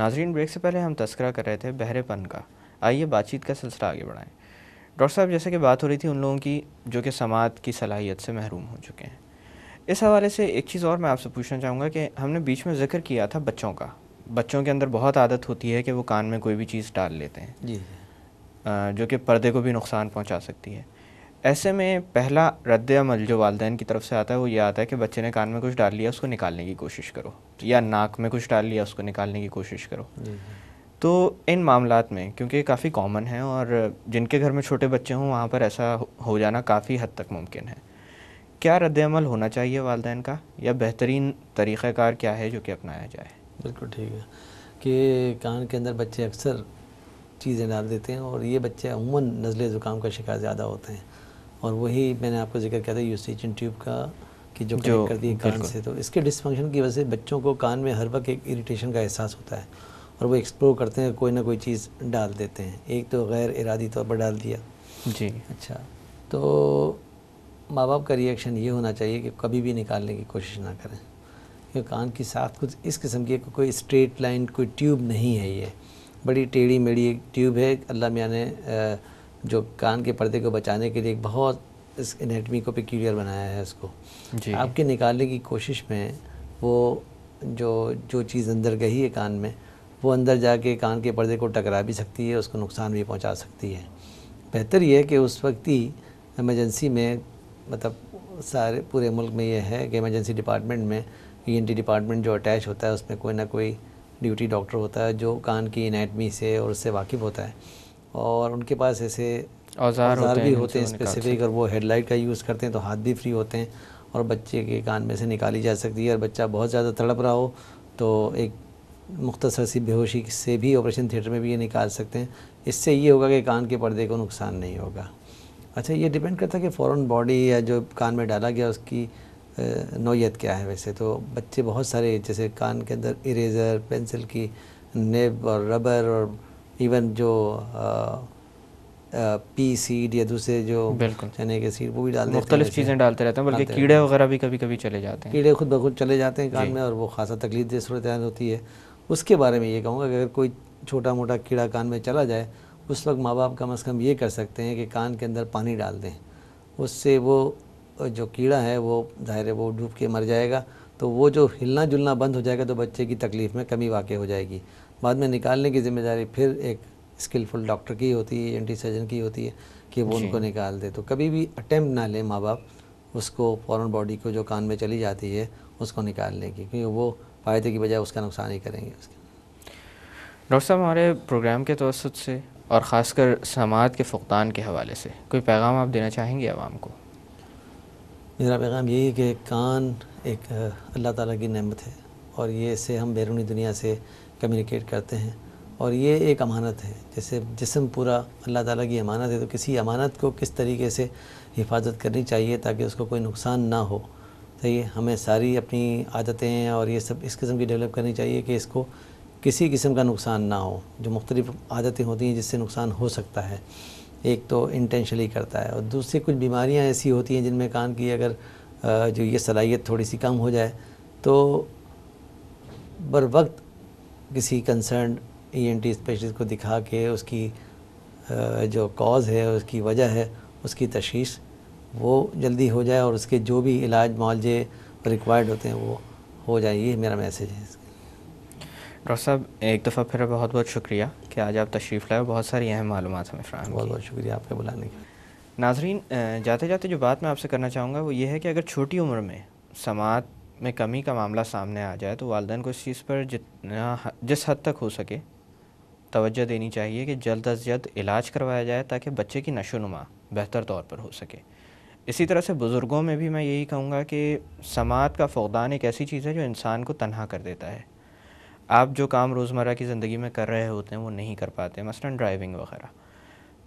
ناظرین، بریک سے پہلے ہم تذکرہ کر رہے تھے بہرے پن کا. آئیے بات چیت کا سلسلہ آگے بڑھائیں. ڈاکٹر صاحب، جیسے کہ بات ہو رہی تھی ان لوگوں کی جو کہ سماعت کی صلاحیت سے محروم ہو چکے ہیں، اس حوالے سے ایک چیز اور میں آپ سے پوچھنا چاہوں گا کہ ہم نے بیچ میں ذکر کیا تھا بچوں کا. بچوں کے اندر بہت عادت ہوتی ہے کہ وہ کان میں کوئی بھی چیز ڈال لیتے ہیں جی جو کہ پردے کو بھی نقصان پہنچا سکتی ہے. ایسے میں پہلا رد عمل جو والدین کی طرف سے آتا ہے وہ یہ آتا ہے کہ بچے نے کان میں کچھ ڈال لیا، اس کو نکالنے کی کوشش کرو، یا ناک میں کچھ ڈال لیا، اس کو نکالنے کی کوشش کرو. جی تو ان معاملات میں، کیونکہ یہ کافی کامن ہیں اور جن کے گھر میں چھوٹے بچے ہوں وہاں پر ایسا ہو جانا کافی حد تک ممکن ہے، کیا رد عمل ہونا چاہیے والدین کا، یا بہترین طریقہ کار کیا ہے جو کہ اپنایا جائے؟ بالکل ٹھیک ہے کہ کان کے اندر بچے اکثر چیزیں ڈال دیتے ہیں، اور یہ بچے عموماً نزلے زکام کا شکار زیادہ ہوتے ہیں. اور وہی میں نے آپ کو ذکر کیا تھا یوسیچن ٹیوب کا کہ جو کنیکٹ کرتی ہے کان سے، تو اس کے ڈس فنکشن کی وجہ سے بچوں کو کان میں ہر وقت ایک اریٹیشن کا احساس ہوتا ہے، اور وہ ایکسپلور کرتے ہیں، کوئی نہ کوئی چیز ڈال دیتے ہیں. ایک تو غیر ارادی طور پر ڈال دیا. جی اچھا، تو ماں باپ کا ری ایکشن یہ ہونا چاہیے کہ کبھی بھی نکالنے کی کوشش نہ کریں، کیونکہ کان کی ساخت کچھ اس قسم کی کوئی اسٹریٹ لائن کوئی ٹیوب نہیں ہے. یہ بڑی ٹیڑھی میڑھی ایک ٹیوب ہے. اللہ میاں نے جو کان کے پردے کو بچانے کے لیے ایک بہت اس انیٹمی کو پیکیولر بنایا ہے اس کو. جی آپ کے نکالنے کی کوشش میں وہ جو چیز اندر گئی ہے کان میں، وہ اندر جا کے کان کے پردے کو ٹکرا بھی سکتی ہے، اس کو نقصان بھی پہنچا سکتی ہے. بہتر یہ ہے کہ اس وقت ہی ایمرجنسی میں، مطلب سارے پورے ملک میں یہ ہے کہ ایمرجنسی ڈپارٹمنٹ میں ENT ڈپارٹمنٹ جو اٹیچ ہوتا ہے اس میں کوئی نہ کوئی ڈیوٹی ڈاکٹر ہوتا ہے جو کان کی انیٹمی سے اور اس سے واقف ہوتا ہے، اور ان کے پاس ایسے اوزار بھی ہوتے ہیں اسپیسیفک، اور وہ ہیڈ لائٹ کا یوز کرتے ہیں تو ہاتھ بھی فری ہوتے ہیں، اور بچے کے کان میں سے نکالی جا سکتی ہے. اور بچہ بہت زیادہ تڑپ رہا ہو تو ایک مختصر سی بے ہوشی سے بھی آپریشن تھیٹر میں بھی یہ نکال سکتے ہیں. اس سے یہ ہوگا کہ کان کے پردے کو نقصان نہیں ہوگا. اچھا، یہ ڈیپینڈ کرتا ہے کہ فورن باڈی یا جو کان میں ڈالا گیا اس کی نوعیت کیا ہے. ویسے تو بچے بہت سارے جیسے کان کے اندر اریزر، پینسل کی نیب اور ربر، اور ایون جو پی سیڈ یا دوسرے جو چنے کے سیڈ وہ بھی ڈال دیتے ہیں. مختلف چیزیں ڈالتے رہتے ہیں، بلکہ کیڑے وغیرہ بھی کبھی کبھی چلے جاتے ہیں. کیڑے خود بخود چلے جاتے ہیں کان میں، اور وہ خاصا تکلیف دہ صورتحال ہوتی ہے. اس کے بارے میں یہ کہوں گا کہ اگر کوئی چھوٹا موٹا کیڑا کان میں چلا جائے، اس وقت ماں باپ کم از کم یہ کر سکتے ہیں کہ کان کے اندر پانی ڈال دیں. اس سے وہ جو کیڑا ہے وہ ظاہر ہے وہ ڈوب کے مر جائے گا، تو وہ جو ہلنا جلنا بند ہو جائے گا تو بچے کی تکلیف میں کمی واقع ہو جائے گی. بعد میں نکالنے کی ذمہ داری پھر ایک اسکلفل ڈاکٹر کی ہوتی ہے، ENT سرجن کی ہوتی ہے کہ وہ ان کو نکال دے. تو کبھی بھی اٹیمپٹ نہ لیں ماں باپ اس کو فورن باڈی کو جو کان میں چلی جاتی ہے اس کو نکالنے کی، کیونکہ وہ فائدے کی بجائے اس کا نقصان ہی کریں گے. ڈاکٹر صاحب، ہمارے پروگرام کے توسط سے اور خاص کر سماعت کے فقدان کے حوالے سے کوئی پیغام آپ دینا چاہیں گے عوام کو؟ میرا پیغام یہی ہے کہ کان ایک اللہ تعالیٰ کی نعمت ہے، اور یہ اس سے ہم بیرونی دنیا سے کمیونیکیٹ کرتے ہیں، اور یہ ایک امانت ہے. جیسے جسم پورا اللہ تعالیٰ کی امانت ہے، تو کسی امانت کو کس طریقے سے حفاظت کرنی چاہیے تاکہ اس کو کوئی نقصان نہ ہو. صحیح ہے، ہمیں ساری اپنی عادتیں اور یہ سب اس قسم کی ڈیولپ کرنی چاہیے کہ اس کو کسی قسم کا نقصان نہ ہو. جو مختلف عادتیں ہوتی ہیں جس سے نقصان ہو سکتا ہے، ایک تو انٹینشنلی کرتا ہے، اور دوسری کچھ بیماریاں ایسی ہوتی ہیں جن میں کان کی اگر جو یہ صلاحیت تھوڑی سی کم ہو جائے تو بر وقت کسی کنسرنڈ ENT اسپیشلسٹ کو دکھا کے اس کی جو کاز ہے، اس کی وجہ ہے، اس کی تشخیص وہ جلدی ہو جائے، اور اس کے جو بھی علاج معالجے ریکوائرڈ ہوتے ہیں وہ ہو جائے. یہ میرا میسیج ہے. ڈاکٹر صاحب، ایک دفعہ پھر بہت بہت شکریہ کہ آج آپ تشریف لائے، بہت ساری اہم معلومات ہمیں فراہم کی. بہت بہت شکریہ آپ کے بلانے کا. ناظرین، جاتے جاتے جو بات میں آپ سے کرنا چاہوں گا وہ یہ ہے کہ اگر چھوٹی عمر میں سماعت میں کمی کا معاملہ سامنے آ جائے تو والدین کو اس چیز پر جس حد تک ہو سکے توجہ دینی چاہیے کہ جلد از جلد علاج کروایا جائے تاکہ بچے کی نشو و نما بہتر طور پر ہو سکے. اسی طرح سے بزرگوں میں بھی میں یہی کہوں گا کہ سماعت کا فقدان ایک ایسی چیز ہے جو انسان کو تنہا کر دیتا ہے. آپ جو کام روزمرہ کی زندگی میں کر رہے ہوتے ہیں وہ نہیں کر پاتے، مثلاً ڈرائیونگ وغیرہ.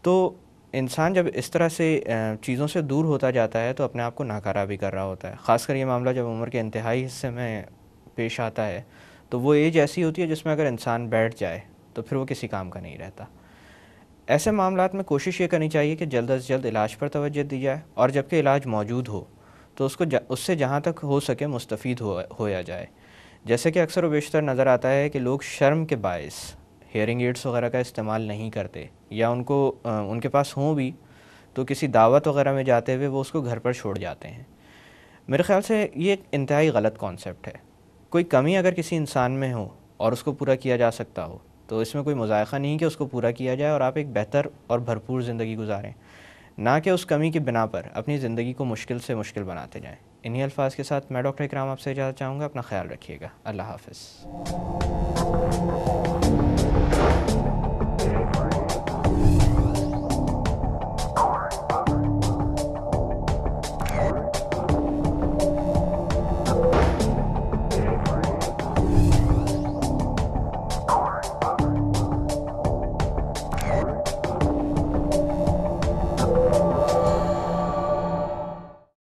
تو انسان جب اس طرح سے چیزوں سے دور ہوتا جاتا ہے تو اپنے آپ کو ناکارہ بھی کر رہا ہوتا ہے. خاص کر یہ معاملہ جب عمر کے انتہائی حصے میں پیش آتا ہے تو وہ ایج ایسی ہوتی ہے جس میں اگر انسان بیٹھ جائے تو پھر وہ کسی کام کا نہیں رہتا. ایسے معاملات میں کوشش یہ کرنی چاہیے کہ جلد از جلد علاج پر توجہ دی جائے، اور جب کہ علاج موجود ہو تو اس سے جہاں تک ہو سکے مستفید ہویا جائے. جیسے کہ اکثر و بیشتر نظر آتا ہے کہ لوگ شرم کے باعث ہیئرنگ ایڈس وغیرہ کا استعمال نہیں کرتے، یا ان کے پاس ہوں بھی تو کسی دعوت وغیرہ میں جاتے ہوئے وہ اس کو گھر پر چھوڑ جاتے ہیں۔ میرے خیال سے یہ ایک انتہائی غلط کانسیپٹ ہے۔ کوئی کمی اگر کسی انسان میں ہو اور اس کو پورا کیا جا سکتا ہو تو اس میں کوئی مذائقہ نہیں کہ اس کو پورا کیا جائے اور آپ ایک بہتر اور بھرپور زندگی گزاریں، نہ کہ اس کمی کی بنا پر اپنی زندگی کو مشکل سے مشکل بناتے جائیں۔ انہی الفاظ کے ساتھ میں ڈاکٹر اکرام آپ سے اجازت چاہوں گا۔ اپنا خیال رکھیے گا۔ اللہ حافظ۔